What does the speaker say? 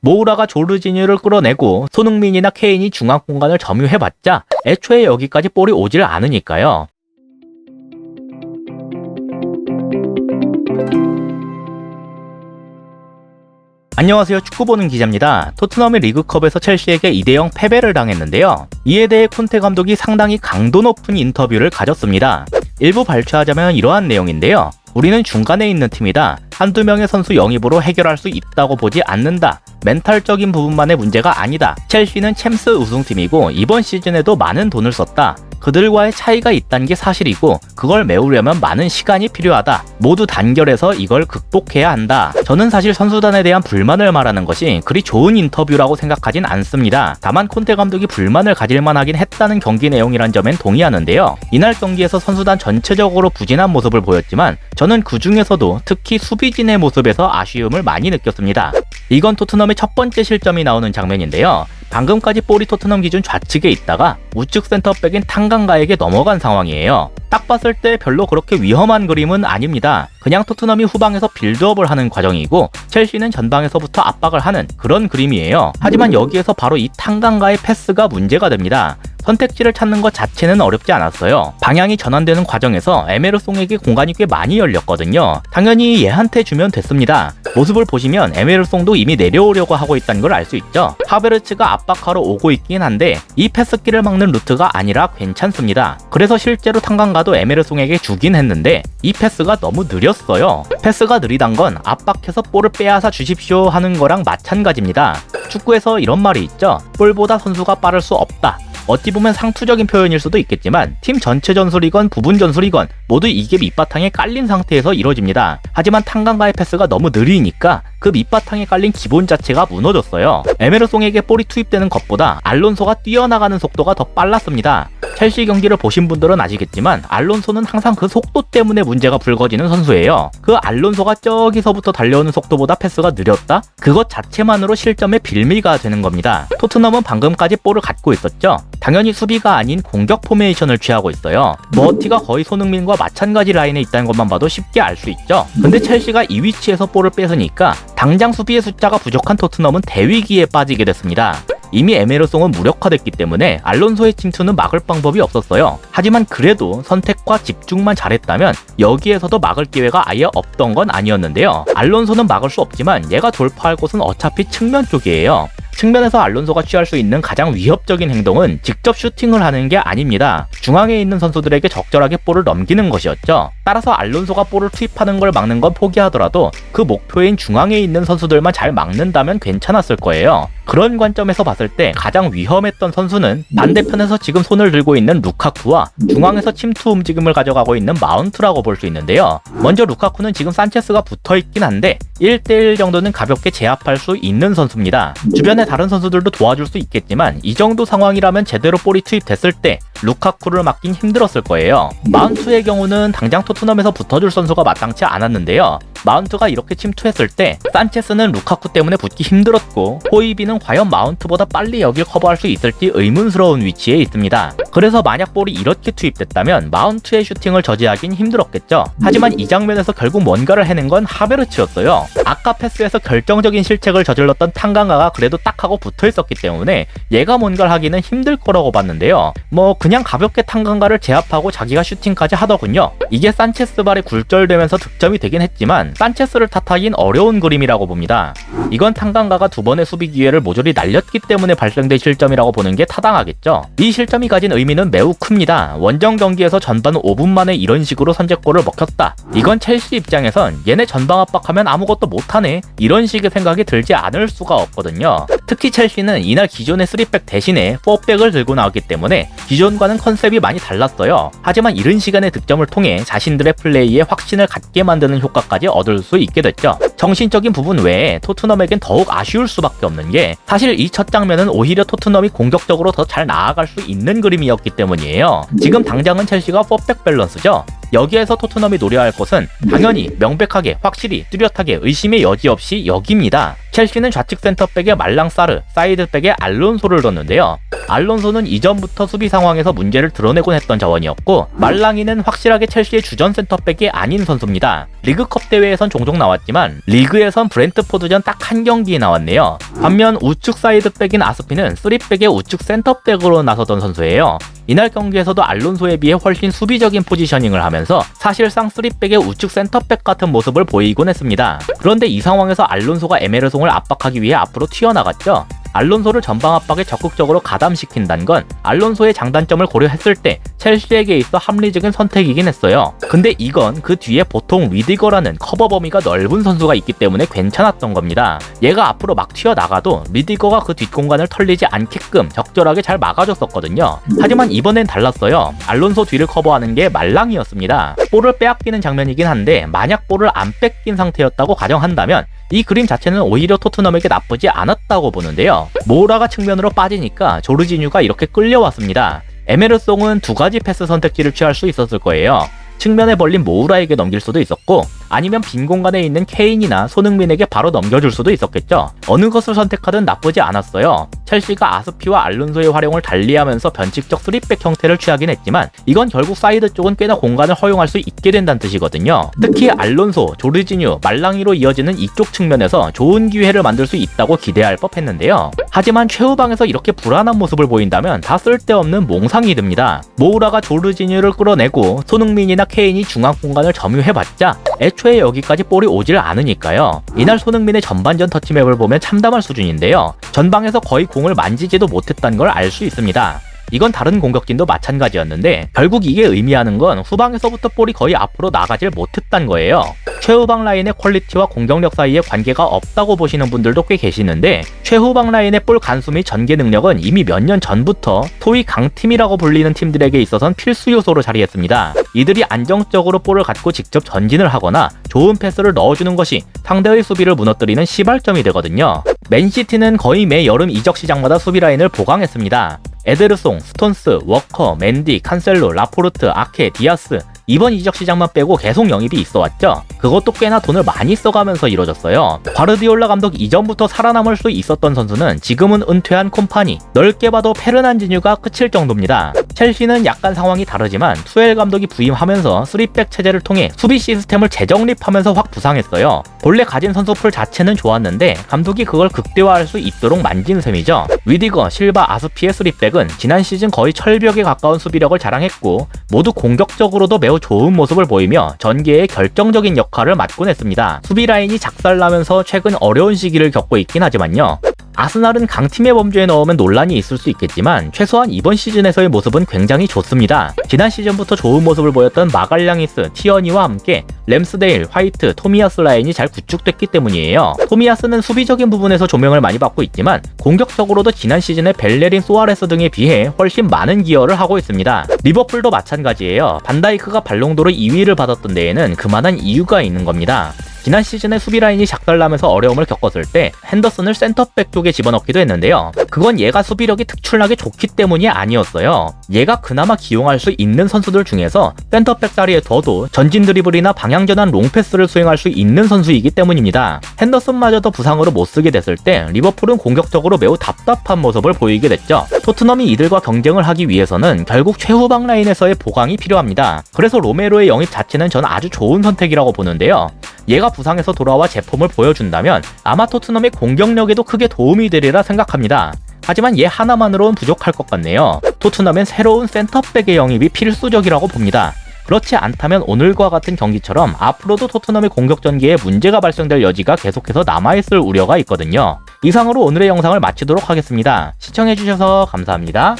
모우라가 조르지뉴를 끌어내고 손흥민이나 케인이 중앙 공간을 점유해봤자 애초에 여기까지 볼이 오질 않으니까요. 안녕하세요. 축구보는 기자입니다. 토트넘이 리그컵에서 첼시에게 2대0 패배를 당했는데요. 이에 대해 콘테 감독이 상당히 강도 높은 인터뷰를 가졌습니다. 일부 발췌하자면 이러한 내용인데요. 우리는 중간에 있는 팀이다. 한두 명의 선수 영입으로 해결할 수 있다고 보지 않는다. 멘탈적인 부분만의 문제가 아니다. 첼시는 챔스 우승팀이고 이번 시즌에도 많은 돈을 썼다. 그들과의 차이가 있다는 게 사실이고 그걸 메우려면 많은 시간이 필요하다. 모두 단결해서 이걸 극복해야 한다. 저는 사실 선수단에 대한 불만을 말하는 것이 그리 좋은 인터뷰라고 생각하진 않습니다. 다만 콘테 감독이 불만을 가질 만하긴 했다는 경기 내용이란 점엔 동의하는데요. 이날 경기에서 선수단 전체적으로 부진한 모습을 보였지만 저는 그 중에서도 특히 수비진의 모습에서 아쉬움을 많이 느꼈습니다. 이건 토트넘의 첫 번째 실점이 나오는 장면인데요. 방금까지 볼이 토트넘 기준 좌측에 있다가 우측 센터백인 탕강가에게 넘어간 상황이에요. 딱 봤을 때 별로 그렇게 위험한 그림은 아닙니다. 그냥 토트넘이 후방에서 빌드업을 하는 과정이고 첼시는 전방에서부터 압박을 하는 그런 그림이에요. 하지만 여기에서 바로 이 탕강가의 패스가 문제가 됩니다. 선택지를 찾는 것 자체는 어렵지 않았어요. 방향이 전환되는 과정에서 에메르송에게 공간이 꽤 많이 열렸거든요. 당연히 얘한테 주면 됐습니다. 모습을 보시면 에메르송도 이미 내려오려고 하고 있다는 걸 알 수 있죠. 하베르츠가 압박하러 오고 있긴 한데 이 패스길을 막는 루트가 아니라 괜찮습니다. 그래서 실제로 탕강가도 에메르송에게 주긴 했는데 이 패스가 너무 느렸어요. 패스가 느리단 건 압박해서 볼을 빼앗아 주십시오 하는 거랑 마찬가지입니다. 축구에서 이런 말이 있죠. 볼보다 선수가 빠를 수 없다. 어찌 보면 상투적인 표현일 수도 있겠지만 팀 전체 전술이건 부분 전술이건 모두 이게 밑바탕에 깔린 상태에서 이루어집니다. 하지만 탕강가의 패스가 너무 느리니까 그 밑바탕에 깔린 기본 자체가 무너졌어요. 에메르송에게 볼이 투입되는 것보다 알론소가 뛰어나가는 속도가 더 빨랐습니다. 첼시 경기를 보신 분들은 아시겠지만 알론소는 항상 그 속도 때문에 문제가 불거지는 선수예요. 그 알론소가 저기서부터 달려오는 속도보다 패스가 느렸다? 그것 자체만으로 실점의 빌미가 되는 겁니다. 토트넘은 방금까지 볼을 갖고 있었죠. 당연히 수비가 아닌 공격 포메이션을 취하고 있어요. 머티가 거의 손흥민과 마찬가지 라인에 있다는 것만 봐도 쉽게 알 수 있죠. 근데 첼시가 이 위치에서 볼을 뺏으니까 당장 수비의 숫자가 부족한 토트넘은 대위기에 빠지게 됐습니다. 이미 에메르송은 무력화됐기 때문에 알론소의 침투는 막을 방법이 없었어요. 하지만 그래도 선택과 집중만 잘했다면 여기에서도 막을 기회가 아예 없던 건 아니었는데요. 알론소는 막을 수 없지만 얘가 돌파할 곳은 어차피 측면 쪽이에요. 측면에서 알론소가 취할 수 있는 가장 위협적인 행동은 직접 슈팅을 하는 게 아닙니다. 중앙에 있는 선수들에게 적절하게 볼을 넘기는 것이었죠. 따라서 알론소가 볼을 투입하는 걸 막는 건 포기하더라도 그 목표인 중앙에 있는 선수들만 잘 막는다면 괜찮았을 거예요. 그런 관점에서 봤을 때 가장 위험했던 선수는 반대편에서 지금 손을 들고 있는 루카쿠와 중앙에서 침투 움직임을 가져가고 있는 마운트라고 볼 수 있는데요. 먼저 루카쿠는 지금 산체스가 붙어있긴 한데 1대1 정도는 가볍게 제압할 수 있는 선수입니다. 주변에 다른 선수들도 도와줄 수 있겠지만 이 정도 상황이라면 제대로 볼이 투입됐을 때 루카쿠를 막긴 힘들었을 거예요. 마운트의 경우는 당장 토트넘에서 붙어줄 선수가 마땅치 않았는데요. 마운트가 이렇게 침투했을 때 산체스는 루카쿠 때문에 붙기 힘들었고 호이비는 과연 마운트보다 빨리 여길 커버할 수 있을지 의문스러운 위치에 있습니다. 그래서 만약 볼이 이렇게 투입됐다면 마운트의 슈팅을 저지하긴 힘들었겠죠. 하지만 이 장면에서 결국 뭔가를 해낸 건 하베르츠였어요. 아까 패스에서 결정적인 실책을 저질렀던 탕강가가 그래도 딱 하고 붙어 있었기 때문에 얘가 뭔가를 하기는 힘들 거라고 봤는데요. 그냥 가볍게 탕강가를 제압하고 자기가 슈팅까지 하더군요. 이게 산체스 발에 굴절되면서 득점이 되긴 했지만 산체스를 탓하긴 어려운 그림이라고 봅니다. 이건 탕강가가 두 번의 수비 기회를 모조리 날렸기 때문에 발생된 실점이라고 보는 게 타당하겠죠. 이 실점이 가진 의미는 매우 큽니다. 원정 경기에서 전반 5분 만에 이런 식으로 선제골을 먹혔다. 이건 첼시 입장에선 얘네 전방 압박하면 아무것도 못하네 이런 식의 생각이 들지 않을 수가 없거든요. 특히 첼시는 이날 기존의 3백 대신에 4백을 들고 나왔기 때문에 기존과는 컨셉이 많이 달랐어요. 하지만 이른 시간의 득점을 통해 자신들의 플레이에 확신을 갖게 만드는 효과까지 얻을 수 있게 됐죠. 정신적인 부분 외에 토트넘에겐 더욱 아쉬울 수밖에 없는 게 사실 이 첫 장면은 오히려 토트넘이 공격적으로 더 잘 나아갈 수 있는 그림이었기 때문이에요. 지금 당장은 첼시가 4백 밸런스죠. 여기에서 토트넘이 노려야 할 것은 당연히 명백하게 확실히 뚜렷하게 의심의 여지 없이 여기입니다. 첼시는 좌측 센터백에 말랑사르, 사이드백에 알론소를 뒀는데요. 알론소는 이전부터 수비 상황에서 문제를 드러내곤 했던 자원이었고, 말랑이는 확실하게 첼시의 주전 센터백이 아닌 선수입니다. 리그컵 대회에선 종종 나왔지만 리그에선 브렌트포드전 딱 한 경기에 나왔네요. 반면 우측 사이드백인 아스피는 3백의 우측 센터백으로 나서던 선수예요. 이날 경기에서도 알론소에 비해 훨씬 수비적인 포지셔닝을 하면서 사실상 3백의 우측 센터백 같은 모습을 보이곤 했습니다. 그런데 이 상황에서 알론소가 에메르송을 압박하기 위해 앞으로 튀어나갔죠. 알론소를 전방 압박에 적극적으로 가담시킨다는 건 알론소의 장단점을 고려했을 때 첼시에게 있어 합리적인 선택이긴 했어요. 근데 이건 그 뒤에 보통 리디거라는 커버 범위가 넓은 선수가 있기 때문에 괜찮았던 겁니다. 얘가 앞으로 막 튀어나가도 리디거가 그 뒷공간을 털리지 않게끔 적절하게 잘 막아줬었거든요. 하지만 이번엔 달랐어요. 알론소 뒤를 커버하는 게 말랑이었습니다. 볼을 빼앗기는 장면이긴 한데 만약 볼을 안 뺏긴 상태였다고 가정한다면 이 그림 자체는 오히려 토트넘에게 나쁘지 않았다고 보는데요. 모우라가 측면으로 빠지니까 조르지뉴가 이렇게 끌려왔습니다. 에메르송은 두 가지 패스 선택지를 취할 수 있었을 거예요. 측면에 벌린 모우라에게 넘길 수도 있었고, 아니면 빈 공간에 있는 케인이나 손흥민에게 바로 넘겨줄 수도 있었겠죠. 어느 것을 선택하든 나쁘지 않았어요. 첼시가 아스피와 알론소의 활용을 달리하면서 변칙적 3백 형태를 취하긴 했지만 이건 결국 사이드 쪽은 꽤나 공간을 허용할 수 있게 된다는 뜻이거든요. 특히 알론소, 조르지뉴, 말랑이로 이어지는 이쪽 측면에서 좋은 기회를 만들 수 있다고 기대할 법했는데요. 하지만 최후방에서 이렇게 불안한 모습을 보인다면 다 쓸데없는 몽상이 듭니다. 모우라가 조르지뉴를 끌어내고 손흥민이나 케인이 중앙 공간을 점유해봤자 애초에 여기까지 볼이 오질 않으니까요. 이날 손흥민의 전반전 터치맵을 보면 참담할 수준인데요. 전방에서 거의 공을 만지지도 못했다는 걸 알 수 있습니다. 이건 다른 공격진도 마찬가지였는데 결국 이게 의미하는 건 후방에서부터 볼이 거의 앞으로 나가질 못했다는 거예요. 최후방 라인의 퀄리티와 공격력 사이에 관계가 없다고 보시는 분들도 꽤 계시는데 최후방 라인의 볼 간수 및 전개 능력은 이미 몇 년 전부터 소위 강팀이라고 불리는 팀들에게 있어선 필수 요소로 자리했습니다. 이들이 안정적으로 볼을 갖고 직접 전진을 하거나 좋은 패스를 넣어주는 것이 상대의 수비를 무너뜨리는 시발점이 되거든요. 맨시티는 거의 매 여름 이적 시장마다 수비 라인을 보강했습니다. 에데르송, 스톤스, 워커, 맨디, 칸셀로, 라포르트, 아케, 디아스 이번 이적 시장만 빼고 계속 영입이 있어왔죠. 그것도 꽤나 돈을 많이 써가면서 이뤄졌어요. 과르디올라 감독 이전부터 살아남을 수 있었던 선수는 지금은 은퇴한 콤파니, 넓게 봐도 페르난지뉴가 끝일 정도입니다. 첼시는 약간 상황이 다르지만 투엘 감독이 부임하면서 3백 체제를 통해 수비 시스템을 재정립하면서 확 부상했어요. 본래 가진 선수풀 자체는 좋았는데 감독이 그걸 극대화할 수 있도록 만진 셈이죠. 위디거, 실바, 아스피의 3백은 지난 시즌 거의 철벽에 가까운 수비력을 자랑했고 모두 공격적으로도 매우 좋은 모습을 보이며 전개에 결정적인 역할을 맡곤 했습니다. 수비 라인이 작살나면서 최근 어려운 시기를 겪고 있긴 하지만요. 아스날은 강팀의 범주에 넣으면 논란이 있을 수 있겠지만 최소한 이번 시즌에서의 모습은 굉장히 좋습니다. 지난 시즌부터 좋은 모습을 보였던 마갈량이스, 티어니와 함께 램스데일, 화이트, 토미야스 라인이 잘 구축됐기 때문이에요. 토미야스는 수비적인 부분에서 조명을 많이 받고 있지만 공격적으로도 지난 시즌의 벨레린, 소아레스 등에 비해 훨씬 많은 기여를 하고 있습니다. 리버풀도 마찬가지예요. 반다이크가 발롱도르 2위를 받았던 데에는 그만한 이유가 있는 겁니다. 지난 시즌에 수비 라인이 작살나면서 어려움을 겪었을 때 핸더슨을 센터백 쪽에 집어넣기도 했는데요. 그건 얘가 수비력이 특출나게 좋기 때문이 아니었어요. 얘가 그나마 기용할 수 있는 선수들 중에서 센터백 자리에 둬도 전진 드리블이나 방향전환 롱패스를 수행할 수 있는 선수이기 때문입니다. 핸더슨마저도 부상으로 못쓰게 됐을 때 리버풀은 공격적으로 매우 답답한 모습을 보이게 됐죠. 토트넘이 이들과 경쟁을 하기 위해서는 결국 최후방 라인에서의 보강이 필요합니다. 그래서 로메로의 영입 자체는 저는 아주 좋은 선택이라고 보는데요. 얘가 부상에서 돌아와 제폼을 보여준다면 아마 토트넘의 공격력에도 크게 도움이 되리라 생각합니다. 하지만 얘 하나만으로는 부족할 것 같네요. 토트넘엔 새로운 센터백의 영입이 필수적이라고 봅니다. 그렇지 않다면 오늘과 같은 경기처럼 앞으로도 토트넘의 공격 전개에 문제가 발생될 여지가 계속해서 남아있을 우려가 있거든요. 이상으로 오늘의 영상을 마치도록 하겠습니다. 시청해주셔서 감사합니다.